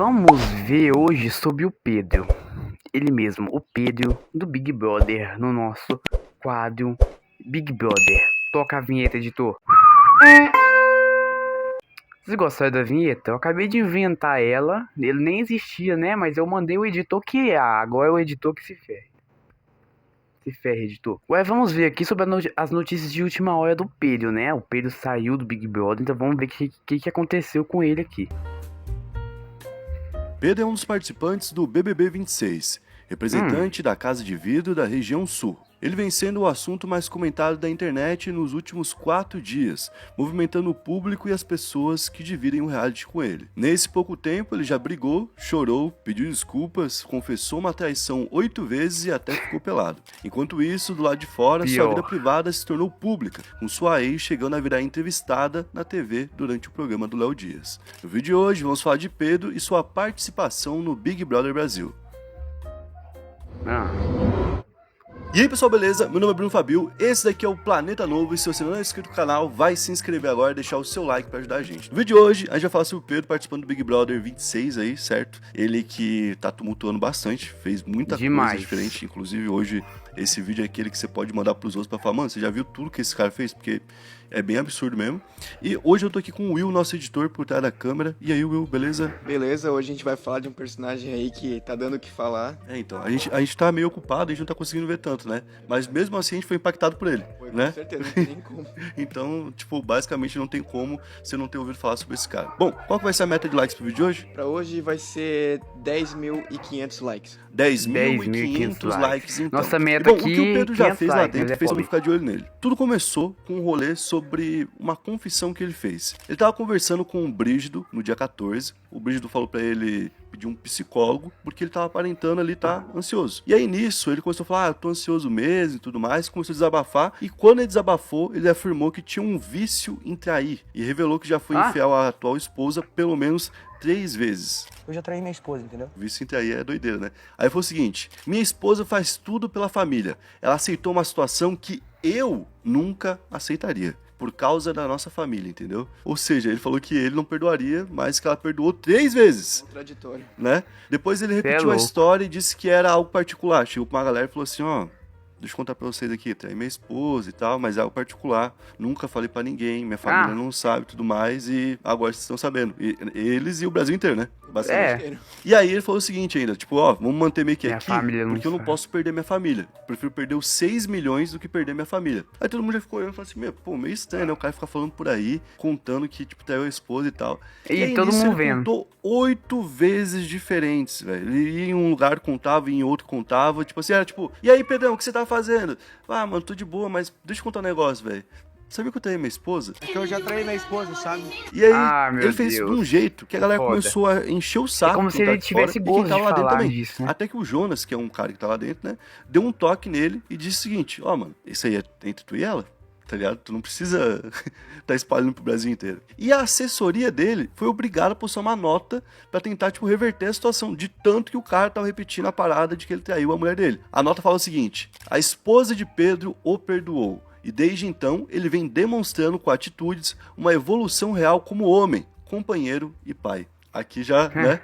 Vamos ver hoje sobre o Pedro. Ele mesmo, o Pedro do Big Brother, no nosso quadro Big Brother. Toca a vinheta, editor. Vocês gostaram da vinheta? Eu acabei de inventar ela. Ele nem existia, né? Mas eu mandei o editor criar. Agora é o editor que se ferre. Se ferre, editor. Ué, vamos ver aqui sobre as notícias de última hora do Pedro, né? O Pedro saiu do Big Brother, então vamos ver o que aconteceu com ele aqui. Pedro é um dos participantes do BBB 26, representante da Casa de Vidro da região sul. Ele vem sendo o assunto mais comentado da internet nos últimos 4 dias, movimentando o público e as pessoas que dividem o reality com ele. Nesse pouco tempo, ele já brigou, chorou, pediu desculpas, confessou uma traição 8 vezes e até ficou pelado. Enquanto isso, do lado de fora, sua vida privada se tornou pública, com sua ex chegando a virar entrevistada na TV durante o programa do Léo Dias. No vídeo de hoje, vamos falar de Pedro e sua participação no Big Brother Brasil. E aí pessoal, beleza? Meu nome é Bruno Fabio, esse daqui é o Planeta Novo e se você não é inscrito no canal, vai se inscrever agora e deixar o seu like pra ajudar a gente. No vídeo de hoje, a gente vai falar sobre o Pedro participando do Big Brother 26 aí, certo? Ele que tá tumultuando bastante, fez muita coisa diferente, inclusive hoje esse vídeo é aquele que você pode mandar pros outros pra falar, mano, você já viu tudo que esse cara fez? Porque é bem absurdo mesmo. E hoje eu tô aqui com o Will, nosso editor, por trás da câmera. E aí, Will, beleza? Beleza, hoje a gente vai falar de um personagem aí que tá dando o que falar. Então, a gente tá meio ocupado, a gente não tá conseguindo ver tanto, né? Mas mesmo assim a gente foi impactado por ele, né? Com certeza, não tem nem como. Então, tipo, basicamente não tem como você não ter ouvido falar sobre esse cara. Bom, qual que vai ser a meta de likes pro vídeo de hoje? Pra hoje vai ser 10.500 likes. 10.500 likes, então. Nossa meta aqui, o que o Pedro já fez lá dentro fez pra ficar de olho nele. Tudo começou com um rolê sobre uma confissão que ele fez. Ele tava conversando com o Brígido no dia 14. O Brígido falou pra ele pedir um psicólogo, porque ele tava aparentando ali tá ansioso. E aí nisso, ele começou a falar, eu tô ansioso mesmo e tudo mais, começou a desabafar, e quando ele desabafou, ele afirmou que tinha um vício em trair, e revelou que já foi infiel à atual esposa pelo menos 3 vezes. Eu já traí minha esposa, entendeu? Vício em trair é doideira, né? Aí foi o seguinte, minha esposa faz tudo pela família, ela aceitou uma situação que eu nunca aceitaria. Por causa da nossa família, entendeu? Ou seja, ele falou que ele não perdoaria, mas que ela perdoou 3 vezes. Contraditório. Né? Depois ele repetiu a história e disse que era algo particular. Chegou pra uma galera e falou assim, ó... Deixa eu contar pra vocês aqui, traí minha esposa e tal, mas é algo particular. Nunca falei pra ninguém, minha família não sabe e tudo mais, e agora vocês estão sabendo. E, eles e o Brasil inteiro, né? Basicamente. E aí ele falou o seguinte ainda, tipo, ó, vamos manter meio que aqui, porque eu não posso perder minha família. Prefiro perder os 6 milhões do que perder minha família. Aí todo mundo já ficou olhando e falou assim, meu, pô, meio estranho, né? O cara fica falando por aí, contando que, tipo, traiu a esposa e tal. E aí, todo mundo vendo. Contou 8 vezes diferentes, velho. Ele ia em um lugar, contava, ia em outro, contava. Tipo assim, era tipo, e aí, Pedrão, o que você tá fazendo? Ah, mano, tô de boa, mas deixa eu contar um negócio, velho. Sabia que eu traí minha esposa? É que eu já traí minha esposa, sabe? E aí, ele fez de um jeito que a galera começou a encher o saco. É como se ele tivesse gosto de falar disso, né? Até que o Jonas, que é um cara que tá lá dentro, né? Deu um toque nele e disse o seguinte, ó, mano, isso aí é entre tu e ela? Tá ligado? Tu não precisa tá espalhando pro Brasil inteiro. E a assessoria dele foi obrigada a postar uma nota pra tentar, tipo, reverter a situação, de tanto que o cara tava repetindo a parada de que ele traiu a mulher dele. A nota fala o seguinte, a esposa de Pedro o perdoou, e desde então ele vem demonstrando com atitudes uma evolução real como homem, companheiro e pai. Aqui já, né?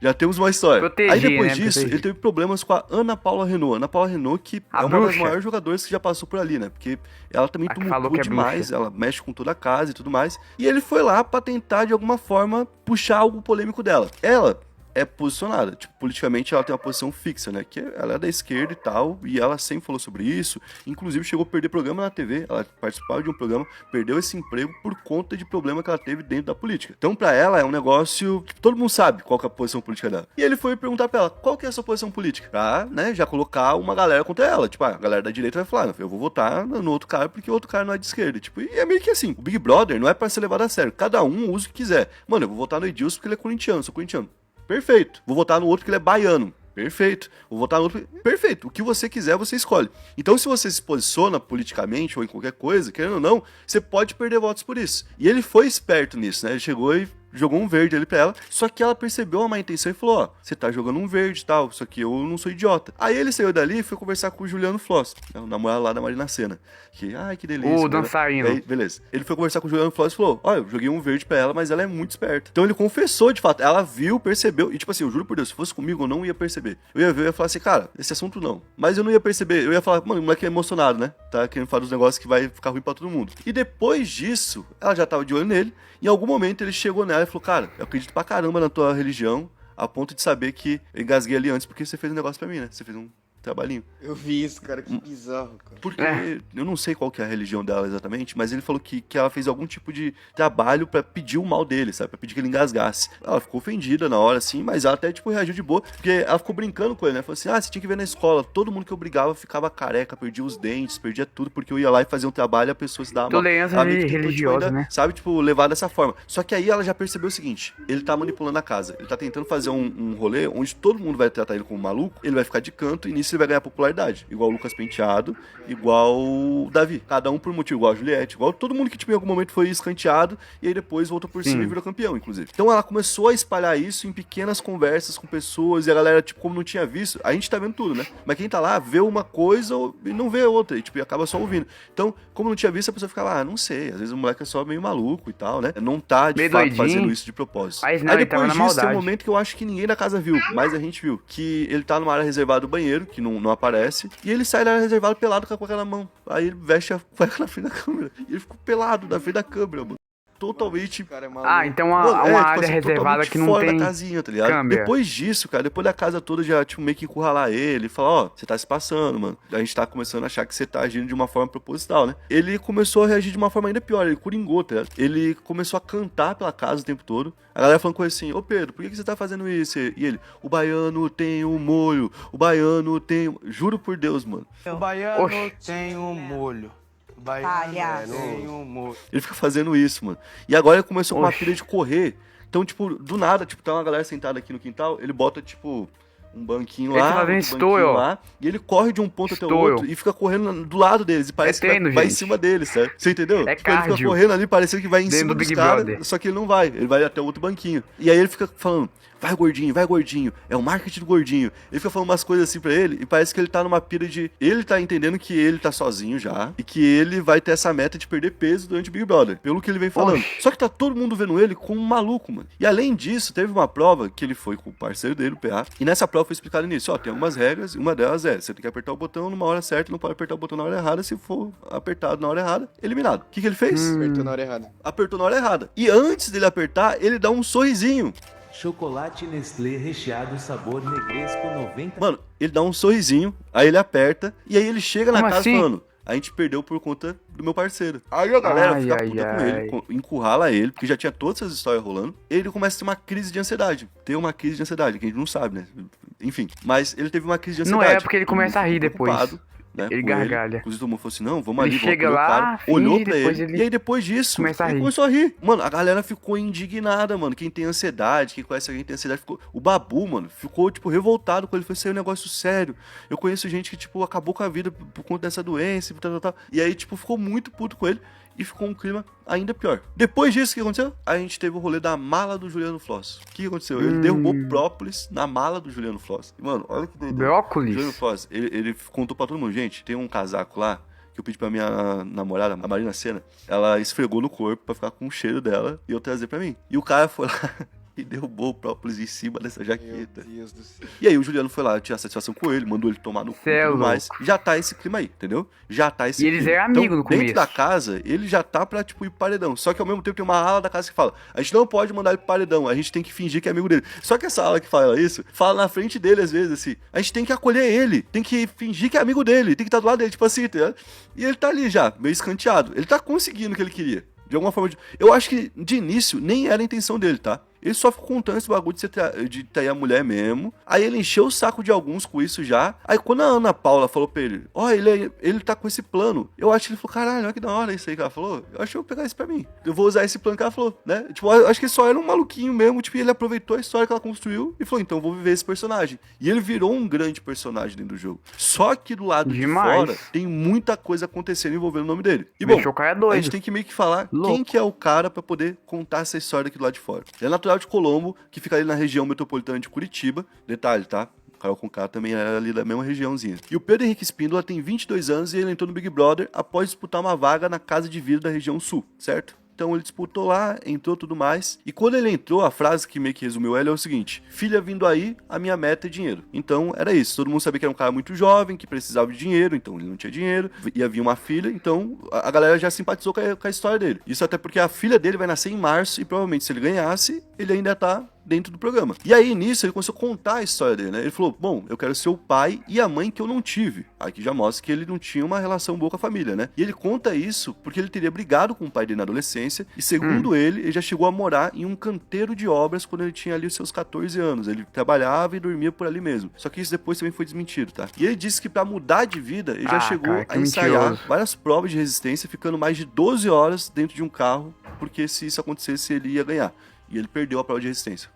Já temos uma história. Aí depois disso, ele teve problemas com a Ana Paula Renault. Ana Paula Renault, que é uma das maiores jogadoras que já passou por ali, né? Porque ela também tumultua demais, ela mexe com toda a casa e tudo mais. E ele foi lá pra tentar, de alguma forma, puxar algo polêmico dela. Ela é posicionada, tipo, politicamente ela tem uma posição fixa, né, que ela é da esquerda e tal, e ela sempre falou sobre isso, inclusive chegou a perder programa na TV, ela participava de um programa, perdeu esse emprego por conta de problema que ela teve dentro da política. Então pra ela é um negócio que todo mundo sabe qual que é a posição política dela. E ele foi perguntar pra ela, qual que é a sua posição política? Pra, né, já colocar uma galera contra ela, tipo, a galera da direita vai falar, eu vou votar no outro cara porque o outro cara não é de esquerda, tipo, e é meio que assim, o Big Brother não é pra ser levado a sério, cada um usa o que quiser. Mano, eu vou votar no Edilson porque ele é corintiano, sou corintiano. Perfeito. Vou votar no outro que ele é baiano. Perfeito. Vou votar no outro. Perfeito. O que você quiser, você escolhe. Então, se você se posiciona politicamente ou em qualquer coisa, querendo ou não, você pode perder votos por isso. E ele foi esperto nisso, né? Ele chegou e jogou um verde ali pra ela, só que ela percebeu a má intenção e falou, ó, você tá jogando um verde e tal, só que eu não sou idiota. Aí ele saiu dali e foi conversar com o Juliano Floss, o namorado lá da Marina Sena, que, ai, que delícia. O dançarino. Aí, beleza. Ele foi conversar com o Juliano Floss e falou, ó, eu joguei um verde pra ela, mas ela é muito esperta. Então ele confessou, de fato, ela viu, percebeu, e tipo assim, eu juro por Deus, se fosse comigo, eu não ia perceber. Eu ia ver, eu ia falar assim, cara, esse assunto não. Mas eu não ia perceber, eu ia falar, mano, o moleque é emocionado, né? Tá querendo falar dos negócios que vai ficar ruim pra todo mundo. E depois disso, ela já tava de olho nele, em algum momento ele chegou nela e falou, cara, eu acredito pra caramba na tua religião, a ponto de saber que eu engasguei ali antes porque você fez um negócio pra mim, né? Você fez um trabalhinho. Eu vi isso, cara, que bizarro, cara. Porque eu não sei qual que é a religião dela exatamente, mas ele falou que ela fez algum tipo de trabalho pra pedir o mal dele, sabe? Pra pedir que ele engasgasse. Ela ficou ofendida na hora, assim, mas ela até, tipo, reagiu de boa, porque ela ficou brincando com ele, né? Falou assim, você tinha que ver na escola, todo mundo que eu brigava ficava careca, perdia os dentes, perdia tudo, porque eu ia lá e fazia um trabalho e a pessoa se dava mal. Tolerância religiosa, ainda, né? sabe, tipo, levar dessa forma. Só que aí ela já percebeu o seguinte, ele tá manipulando a casa, ele tá tentando fazer um rolê onde todo mundo vai tratar ele como maluco, ele vai ficar de canto e nisso ele vai ganhar popularidade. Igual o Lucas Penteado, igual o Davi. Cada um por motivo, igual a Juliette, igual todo mundo que tipo, em algum momento foi escanteado e aí depois voltou por cima e virou campeão, inclusive. Então ela começou a espalhar isso em pequenas conversas com pessoas e a galera, tipo, como não tinha visto, a gente tá vendo tudo, né? Mas quem tá lá vê uma coisa e não vê outra, e tipo, e acaba só ouvindo. Então, como não tinha visto, a pessoa ficava, não sei, às vezes o moleque é só meio maluco e tal, né? Não tá, de meio fato, doidinho. fazendo isso de propósito. Mas não, aí ele tava depois na disso, tem um maldade. momento que eu acho que ninguém da casa viu, mas a gente viu, que ele tá numa área reservada do banheiro, que não aparece, e ele sai da área reservada pelado com a cueca na mão. Aí ele veste a cueca na frente da câmera. E ele ficou pelado na frente da câmera, mano. Totalmente. O cara é maluco. Então Mano, uma tipo área assim, reservada totalmente que não fora tem da casinha, tá ligado? câmera. Depois disso, cara, depois da casa toda já, tipo, meio que encurralar ele, falar, ó, você tá se passando, mano. A gente tá começando a achar que você tá agindo de uma forma proposital, né? Ele começou a reagir de uma forma ainda pior, ele coringou, tá ligado? Ele começou a cantar pela casa o tempo todo. A galera falando com ele assim, ô Pedro, por que você tá fazendo isso? E ele, o baiano tem um molho, o baiano tem... Juro por Deus, mano. O baiano Oxi. tem um molho. O baiano tem um molho. Ele fica fazendo isso, mano. E agora ele começou com uma Oxi. pilha de correr. Então, tipo, do nada, tipo, tá uma galera sentada aqui no quintal, ele bota, tipo, um banquinho Ele lá, tá fazendo outro story, banquinho ó. lá, e ele corre de um ponto até o Story. outro e fica correndo do lado deles. E parece treino, que vai em gente. cima deles, certo? Você entendeu? É Tipo, ele fica cardio. correndo ali, parecendo que vai em Dentro cima do dos Big caras, Brother. só que ele não vai. Ele vai até o outro banquinho. E aí ele fica falando, vai gordinho, é o marketing do gordinho. Ele fica falando umas coisas assim pra ele e parece que ele tá numa pira de... Ele tá entendendo que ele tá sozinho já e que ele vai ter essa meta de perder peso durante o Big Brother, pelo que ele vem falando. Oxi. Só que tá todo mundo vendo ele como um maluco, mano. E além disso, teve uma prova que ele foi com o parceiro dele, o PA, e nessa prova foi explicado nisso, ó, tem algumas regras, e uma delas é, você tem que apertar o botão numa hora certa, não pode apertar o botão na hora errada, se for apertado na hora errada, eliminado. O que ele fez? Apertou na hora errada. Apertou na hora errada. E antes dele apertar, ele dá um sorrisinho. Chocolate Nestlé recheado sabor negresco 90. Mano, ele dá um sorrisinho, aí ele aperta, e aí ele chega na Como casa assim? falando, a gente perdeu por conta do meu parceiro. Aí a galera Ai, fica ai, puta com ai. ele, encurrala ele, porque já tinha todas essas histórias rolando. Ele começa a ter uma crise de ansiedade. Tem uma crise de ansiedade, que a gente não sabe, né? Enfim, mas ele teve uma crise de Não ansiedade. é porque ele começa a rir ficou depois. preocupado, né, Ele com gargalha. Inclusive todo mundo falou assim, não, vamos Ele ali, vamos chega comer o lá, cara. finge, Olhou pra depois ele, ele e aí depois disso, começa a ele rir. começou a rir. Mano, a galera ficou indignada, mano. Quem tem ansiedade, quem conhece alguém que tem ansiedade, ficou... O Babu, mano, ficou, tipo, revoltado com ele. Foi sair um negócio sério. Eu conheço gente que, tipo, acabou com a vida por conta dessa doença e tal. E aí, tipo, ficou muito puto com ele. E ficou um clima ainda pior. Depois disso, o que aconteceu? A gente teve o rolê da mala do Juliano Floss. O que aconteceu? Ele derrubou própolis na mala do Juliano Floss. E, mano, olha que doideira. Brócolis. Juliano Floss, ele contou pra todo mundo, gente, tem um casaco lá que eu pedi pra minha namorada, a Marina Sena, ela esfregou no corpo pra ficar com o cheiro dela e eu trazer pra mim. E o cara foi lá e derrubou o própolis em cima dessa Meu jaqueta. Deus do céu. E aí o Juliano foi lá, tinha satisfação com ele, mandou ele tomar no cu Cê e é tudo louco. mais. Já tá esse clima aí, entendeu? Já tá esse E eles clima. eram amigos então, no dentro começo. da casa, ele já tá pra, tipo, ir pro paredão. Só que ao mesmo tempo tem uma ala da casa que fala, a gente não pode mandar ele pro paredão, a gente tem que fingir que é amigo dele. Só que essa ala que fala isso, fala na frente dele às vezes, assim, a gente tem que acolher ele, tem que fingir que é amigo dele, tem que estar do lado dele, tipo assim, tá ligado? E ele tá ali já, meio escanteado. Ele tá conseguindo o que ele queria. De alguma forma. Eu acho que, de início, nem era a intenção dele, tá? Ele só ficou contando esse bagulho de trair a mulher mesmo. Aí ele encheu o saco de alguns com isso já. Aí quando a Ana Paula falou pra ele, ele tá com esse plano. Eu acho que ele falou, caralho, olha que da hora isso aí que ela falou. Eu acho que eu vou pegar isso pra mim. Eu vou usar esse plano que ela falou, né? Tipo, eu acho que ele só era um maluquinho mesmo. Tipo, ele aproveitou a história que ela construiu e falou, então eu vou viver esse personagem. E ele virou um grande personagem dentro do jogo. Só que do lado de fora tem muita coisa acontecendo envolvendo o nome dele. E bom, a gente tem que meio que falar quem que é o cara pra poder contar essa história aqui do lado de fora. Ele é natural de Colombo, que fica ali na região metropolitana de Curitiba. Detalhe, tá? Carol Conká também era ali da mesma regiãozinha. E o Pedro Henrique Espíndola tem 22 anos e ele entrou no Big Brother após disputar uma vaga na Casa de Vidro da região sul, certo? Então ele disputou lá, entrou tudo mais. E quando ele entrou, a frase que meio que resumiu ele é o seguinte: filha vindo aí, a minha meta é dinheiro. Então era isso. Todo mundo sabia que era um cara muito jovem, que precisava de dinheiro, então ele não tinha dinheiro. Ia vir uma filha, então a galera já simpatizou com a história dele. Isso até porque a filha dele vai nascer em março e provavelmente se ele ganhasse, ele ainda tá dentro do programa. E aí, nisso, ele começou a contar a história dele, né? Ele falou, bom, eu quero ser o pai e a mãe que eu não tive. Aqui já mostra que ele não tinha uma relação boa com a família, né? E ele conta isso porque ele teria brigado com o pai dele na adolescência e, segundo ele já chegou a morar em um canteiro de obras quando ele tinha ali os seus 14 anos. Ele trabalhava e dormia por ali mesmo. Só que isso depois também foi desmentido, tá? E ele disse que pra mudar de vida, ele já chegou a ensaiar várias provas de resistência, ficando mais de 12 horas dentro de um carro, porque se isso acontecesse, ele ia ganhar. E ele perdeu a prova de resistência.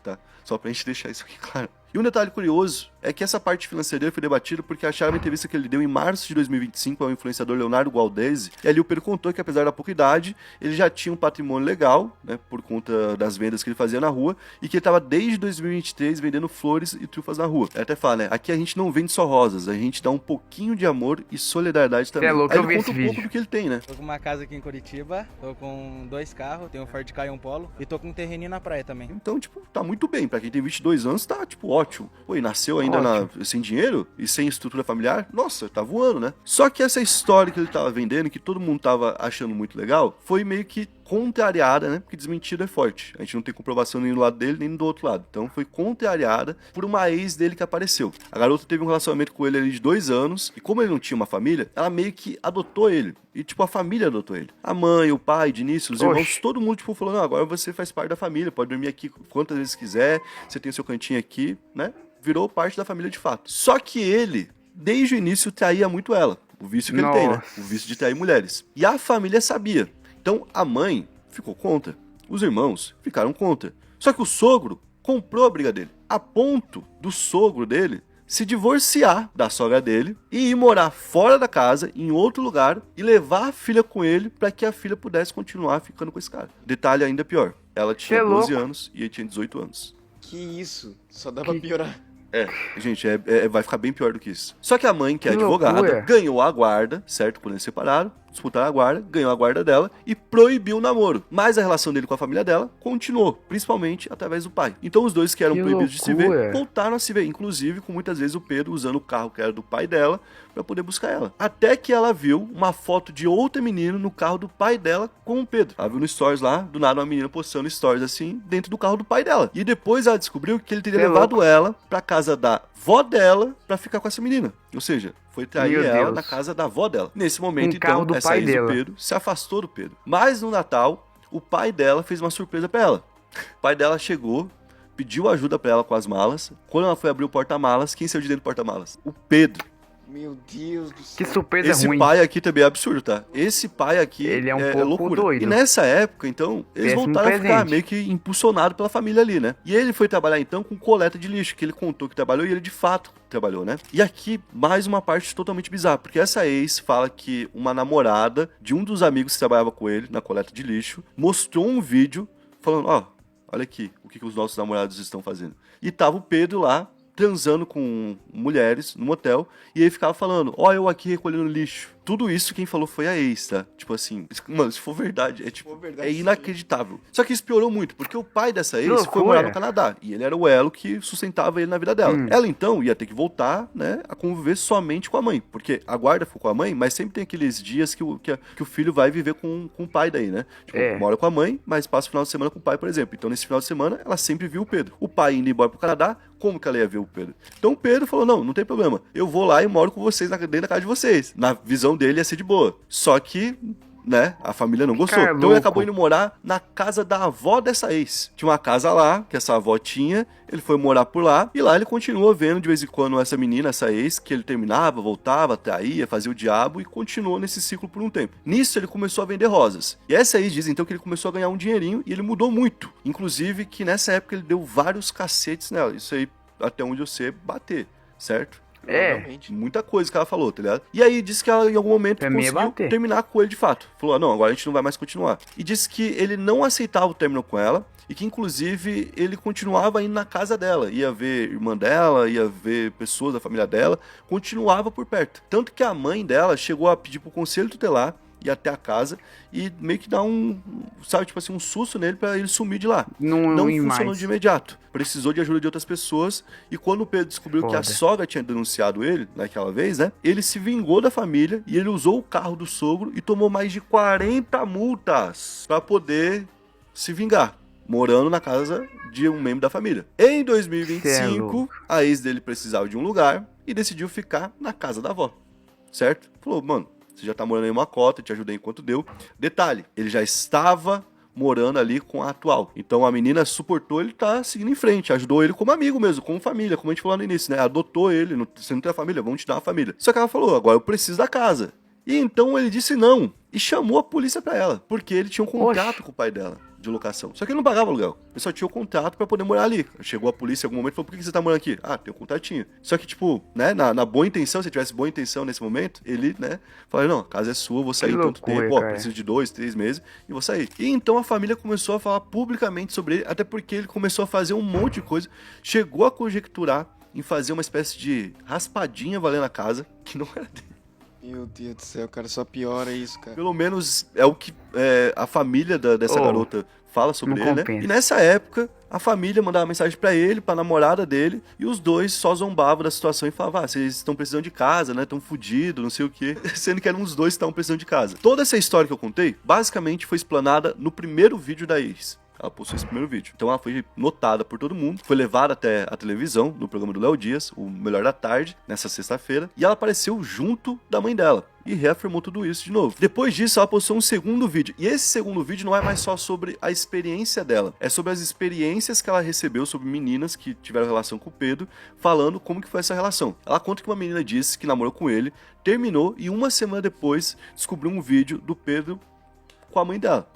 Tá? Só pra gente deixar isso aqui claro. E um detalhe curioso é que essa parte financeira dele foi debatida porque acharam uma entrevista que ele deu em março de 2025 ao influenciador Leonardo Gualdesi, e ali o Pedro contou que apesar da pouca idade, ele já tinha um patrimônio legal, né, por conta das vendas que ele fazia na rua, e que ele estava desde 2023 vendendo flores e trufas na rua. Ele até fala, né, aqui a gente não vende só rosas, a gente dá um pouquinho de amor e solidariedade também. É louco, aí eu vi ele conta esse um pouco vídeo. do que ele tem, né? Tô com uma casa aqui em Curitiba, tô com 2 carros, tenho um Ford Ka e um Polo, e tô com um terreninho na praia também. Então, tipo, tá muito bem. Pra quem tem 22 anos, tá, tipo, ótimo. Pô, e nasceu ainda sem dinheiro e sem estrutura familiar? Nossa, tá voando, né? Só que essa história que ele tava vendendo, que todo mundo tava achando muito legal, foi meio que contrariada, né? Porque desmentida é forte. A gente não tem comprovação nem do lado dele, nem do outro lado. Então foi contrariada por uma ex dele que apareceu. A garota teve um relacionamento com ele ali de 2 anos, e como ele não tinha uma família, ela meio que adotou ele. E, tipo, a família adotou ele. A mãe, o pai, de início, os irmãos, todo mundo, tipo, falou, não, agora você faz parte da família, pode dormir aqui quantas vezes quiser, você tem o seu cantinho aqui, né? Virou parte da família de fato. Só que ele, desde o início, traía muito ela. O vício que ele tem, né? O vício de trair mulheres. E a família sabia. Então, a mãe ficou contra. Os irmãos ficaram contra. Só que o sogro comprou a briga dele. A ponto do sogro dele se divorciar da sogra dele e ir morar fora da casa, em outro lugar, e levar a filha com ele para que a filha pudesse continuar ficando com esse cara. Detalhe ainda pior. Ela tinha 12 anos e ele tinha 18 anos. Que isso? Só dá pra piorar. Gente, vai ficar bem pior do que isso. Só que a mãe, que é advogada, ganhou a guarda, certo? Quando eles separaram, disputaram a guarda, ganhou a guarda dela e proibiu o namoro. Mas a relação dele com a família dela continuou, principalmente através do pai. Então os dois que eram proibidos de se ver, voltaram a se ver. Inclusive, com muitas vezes o Pedro usando o carro que era do pai dela pra poder buscar ela. Até que ela viu uma foto de outra menina no carro do pai dela com o Pedro. Ela viu no stories lá, do nada uma menina postando stories assim, dentro do carro do pai dela. E depois ela descobriu que ele teria levado ela pra casa da vó dela pra ficar com essa menina. Ou seja, foi trair ela na casa da avó dela. Nesse momento, então, essa ex do Pedro se afastou do Pedro. Mas no Natal, o pai dela fez uma surpresa pra ela. O pai dela chegou, pediu ajuda pra ela com as malas. Quando ela foi abrir o porta-malas, quem saiu de dentro do porta-malas? O Pedro. Meu Deus do céu. Que surpresa Esse ruim. pai aqui também é absurdo, tá? Esse pai aqui ele é um pouco loucura. doido. E nessa época, então, eles voltaram a ficar meio que impulsionados pela família ali, né? E ele foi trabalhar, então, com coleta de lixo, que ele contou que trabalhou e ele de fato trabalhou, né? E aqui, mais uma parte totalmente bizarra, porque essa ex fala que uma namorada de um dos amigos que trabalhava com ele na coleta de lixo mostrou um vídeo falando, olha aqui, o que os nossos namorados estão fazendo. E tava o Pedro lá, transando com mulheres no motel, e ele ficava falando, eu aqui recolhendo lixo. Tudo isso quem falou foi a ex, tá? Tipo assim, mano, se for verdade, é inacreditável. Só que isso piorou muito, porque o pai dessa ex foi morar no Canadá, e ele era o elo que sustentava ele na vida dela. Ela, então, ia ter que voltar, né, a conviver somente com a mãe, porque a guarda ficou com a mãe, mas sempre tem aqueles dias que o filho vai viver com o pai daí, né? Tipo, mora com a mãe, mas passa o final de semana com o pai, por exemplo. Então, nesse final de semana, ela sempre viu o Pedro. O pai indo embora pro Canadá, como que ela ia ver o Pedro? Então, o Pedro falou, não tem problema, eu vou lá e moro com vocês dentro da casa de vocês. Na visão dele ia ser de boa. Só que né, a família não gostou. Cara, Então ele louco. acabou indo morar na casa da avó dessa ex. Tinha uma casa lá, que essa avó tinha, ele foi morar por lá, e lá ele continua vendo de vez em quando essa menina, essa ex, que ele terminava, voltava, traía, fazia o diabo, e continuou nesse ciclo por um tempo. Nisso ele começou a vender rosas. E essa ex diz então que ele começou a ganhar um dinheirinho, e ele mudou muito. Inclusive que nessa época ele deu vários cacetes nela. Isso aí, até onde eu sei, bater, certo? Realmente. Muita coisa que ela falou, tá ligado? E aí disse que ela em algum momento Pra mim é conseguiu bater. terminar com ele de fato. Falou, ah, não, agora a gente não vai mais continuar. E disse que ele não aceitava o término com ela e que inclusive ele continuava indo na casa dela. Ia ver irmã dela, ia ver pessoas da família dela, continuava por perto. Tanto que a mãe dela chegou a pedir pro conselho tutelar ir até a casa e meio que dar um, sabe, tipo assim, um susto nele pra ele sumir de lá. Não ir funcionou mais. de imediato. Precisou de ajuda de outras pessoas. E quando o Pedro descobriu que a Foda. sogra tinha denunciado ele, naquela vez, né? Ele se vingou da família e ele usou o carro do sogro e tomou mais de 40 multas pra poder se vingar, morando na casa de um membro da família. Em Cê é 2025, louco. a ex dele precisava de um lugar e decidiu ficar na casa da avó. Certo? Falou, mano, você já tá morando em uma cota, te ajudei enquanto deu. Detalhe, ele já estava morando ali com a atual. Então a menina suportou ele tá seguindo em frente, ajudou ele como amigo mesmo, como família, como a gente falou no início, né? Adotou ele, você não tem a família, vamos te dar uma família. Só que ela falou, agora eu preciso da casa. E então ele disse não e chamou a polícia pra ela, porque ele tinha um contrato Oxe. com o pai dela de locação. Só que ele não pagava aluguel. Ele só tinha o contrato pra poder morar ali. Chegou a polícia em algum momento e falou, por que você tá morando aqui? Ah, tem um contratinho. Só que, tipo, né, na boa intenção, se tivesse boa intenção nesse momento, ele, né, falou, não, a casa é sua, vou sair Que tanto loucura, tempo, ó, cara. preciso de 2, 3 meses e vou sair. E então a família começou a falar publicamente sobre ele, até porque ele começou a fazer um monte de coisa, chegou a conjecturar em fazer uma espécie de raspadinha valendo a casa, que não era dele. Meu Deus do céu, cara, só piora isso, cara. Pelo menos é o que a família dessa Oh, garota fala sobre não ele, né? compensa. E nessa época, a família mandava mensagem pra ele, pra namorada dele, e os dois só zombavam da situação e falavam, ah, vocês estão precisando de casa, né? Estão fodidos, não sei o quê. Sendo que eram os dois que estavam precisando de casa. Toda essa história que eu contei, basicamente foi explanada no primeiro vídeo da ex. Ela postou esse primeiro vídeo. Então ela foi notada por todo mundo, foi levada até a televisão, no programa do Léo Dias, o Melhor da Tarde, nessa sexta-feira, e ela apareceu junto da mãe dela. E reafirmou tudo isso de novo. Depois disso, ela postou um segundo vídeo. E esse segundo vídeo não é mais só sobre a experiência dela. É sobre as experiências que ela recebeu sobre meninas que tiveram relação com o Pedro, falando como que foi essa relação. Ela conta que uma menina disse que namorou com ele, terminou e uma semana depois descobriu um vídeo do Pedro com a mãe dela.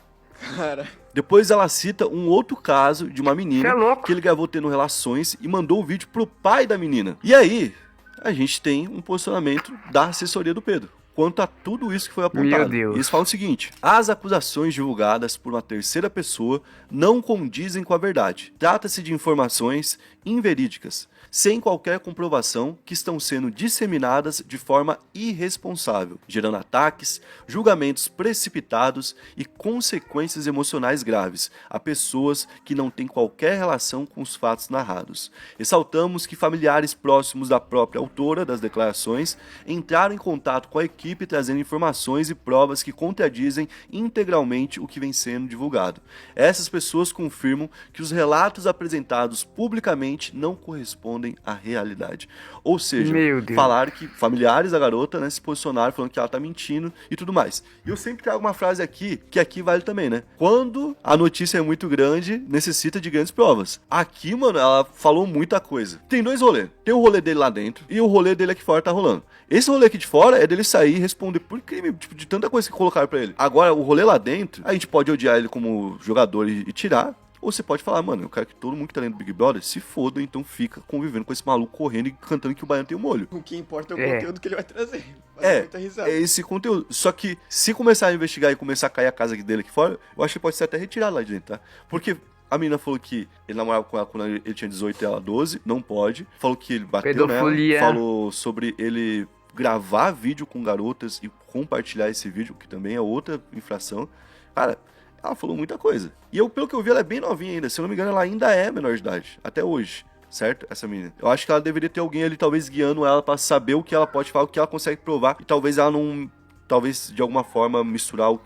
Cara, Depois ela cita um outro caso de uma Cê menina é louco. que ele gravou tendo relações e mandou o vídeo pro pai da menina. E aí, a gente tem um posicionamento da assessoria do Pedro quanto a tudo isso que foi apontado. Meu Deus. Eles falam o seguinte: as acusações divulgadas por uma terceira pessoa não condizem com a verdade. Trata-se de informações inverídicas, sem qualquer comprovação, que estão sendo disseminadas de forma irresponsável, gerando ataques, julgamentos precipitados e consequências emocionais graves a pessoas que não têm qualquer relação com os fatos narrados. Ressaltamos que familiares próximos da própria autora das declarações entraram em contato com a equipe trazendo informações e provas que contradizem integralmente o que vem sendo divulgado. Essas pessoas confirmam que os relatos apresentados publicamente não correspondem à realidade. Ou seja, Meu Deus. falaram que familiares da garota, né, se posicionaram falando que ela tá mentindo e tudo mais. E eu sempre trago uma frase aqui, que aqui vale também, né? Quando a notícia é muito grande, necessita de grandes provas. Aqui, mano, ela falou muita coisa. Tem dois rolês. Tem o rolê dele lá dentro e o rolê dele aqui fora tá rolando. Esse rolê aqui de fora é dele sair e responder por crime, tipo, de tanta coisa que colocaram pra ele. Agora, o rolê lá dentro, a gente pode odiar ele como jogador e tirar. Ou você pode falar, mano, eu quero que todo mundo que tá dentro do Big Brother se foda, então fica convivendo com esse maluco correndo e cantando que o baiano tem um molho. o que importa é o É. conteúdo que ele vai trazer. Vai dar muita risada. É esse conteúdo. Só que se começar a investigar e começar a cair a casa dele aqui fora, eu acho que pode ser até retirado lá de dentro, tá? Porque a menina falou que ele namorava com ela quando ele tinha 18 e ela 12, não pode. Falou que ele bateu Pedofilia. nela, falou sobre ele gravar vídeo com garotas e compartilhar esse vídeo, que também é outra infração. Cara, ela falou muita coisa. E eu, pelo que eu vi, ela é bem novinha ainda. Se eu não me engano, ela ainda é menor de idade. Até hoje. Certo? Essa menina. Eu acho que ela deveria ter alguém ali, talvez, guiando ela pra saber o que ela pode falar, o que ela consegue provar. E talvez ela não... Talvez, de alguma forma, misturar o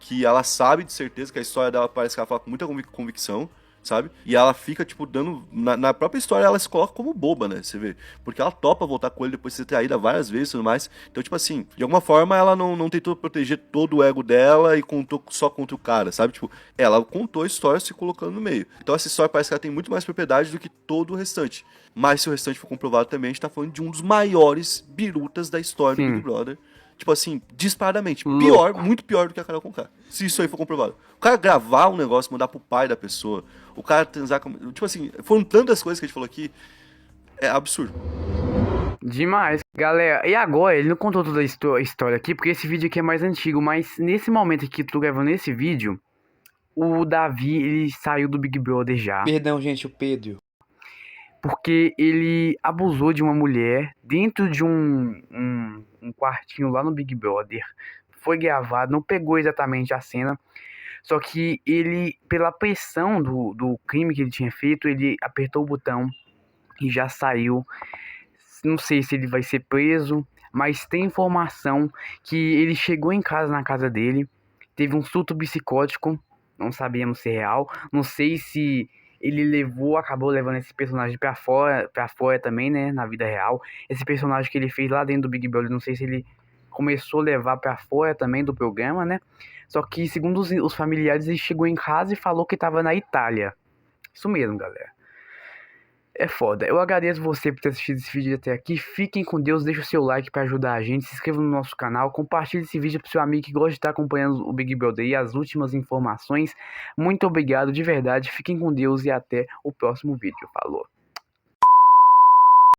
que ela sabe de certeza, que a história dela parece que ela fala com muita convicção, sabe? E ela fica, tipo, dando... Na própria história, ela se coloca como boba, né? Você vê. Porque ela topa voltar com ele depois de ser traída várias vezes e tudo mais. Então, tipo assim, de alguma forma, ela não tentou proteger todo o ego dela e contou só contra o cara, sabe? Tipo, ela contou a história se colocando no meio. Então, essa história parece que ela tem muito mais propriedade do que todo o restante. Mas se o restante for comprovado também, a gente tá falando de um dos maiores birutas da história do Big Brother. Tipo assim, disparadamente. Pior, muito pior do que a Carol Conká. Se isso aí for comprovado. O cara gravar um negócio, mandar pro pai da pessoa. O cara transar com... Tipo assim, foram tantas coisas que a gente falou aqui. É absurdo. Demais. Galera, e agora, ele não contou toda a história aqui, porque esse vídeo aqui é mais antigo, mas nesse momento aqui que tu gravando esse vídeo, o Davi, ele saiu do Big Brother já. Perdão, gente, o Pedro. Porque ele abusou de uma mulher dentro de um quartinho lá no Big Brother. Foi gravado, não pegou exatamente a cena. Só que ele, pela pressão do crime que ele tinha feito, ele apertou o botão e já saiu. Não sei se ele vai ser preso, mas tem informação que ele chegou em casa, na casa dele, teve um surto psicótico, não sabemos se é real, não sei se ele acabou levando esse personagem pra fora também, né, na vida real. Esse personagem que ele fez lá dentro do Big Brother, não sei se ele começou a levar pra fora também do programa, né? Só que, segundo os familiares, ele chegou em casa e falou que tava na Itália. Isso mesmo, galera. É foda. Eu agradeço você por ter assistido esse vídeo até aqui. Fiquem com Deus, deixa o seu like pra ajudar a gente. Se inscreva no nosso canal, compartilhe esse vídeo pro seu amigo que gosta de estar acompanhando o Big Brother e as últimas informações. Muito obrigado, de verdade. Fiquem com Deus e até o próximo vídeo. Falou.